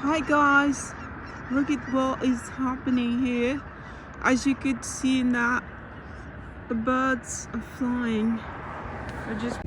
Hi guys, look at what is happening here. As you could see now, the birds are flying. I just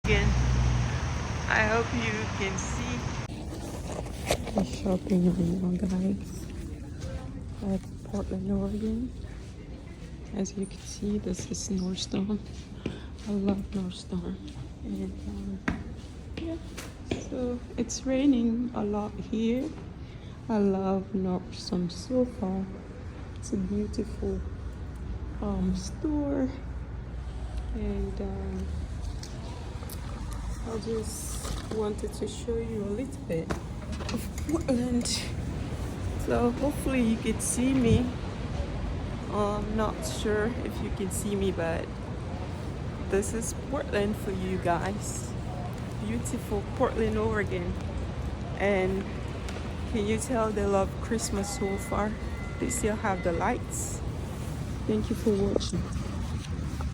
again. I hope you can see the shopping area, guys. That's Portland, Oregon. As you can see, this is Nordstrom. I love Nordstrom. And yeah, so it's raining a lot here. I love Nordstrom so far. It's a beautiful store, and I just wanted to show you a little bit of Portland. So hopefully you can see me. I'm not sure if you can see me, but this is Portland for you guys. Beautiful Portland, Oregon. And can you tell they love Christmas so far? They still have the lights. Thank you for watching.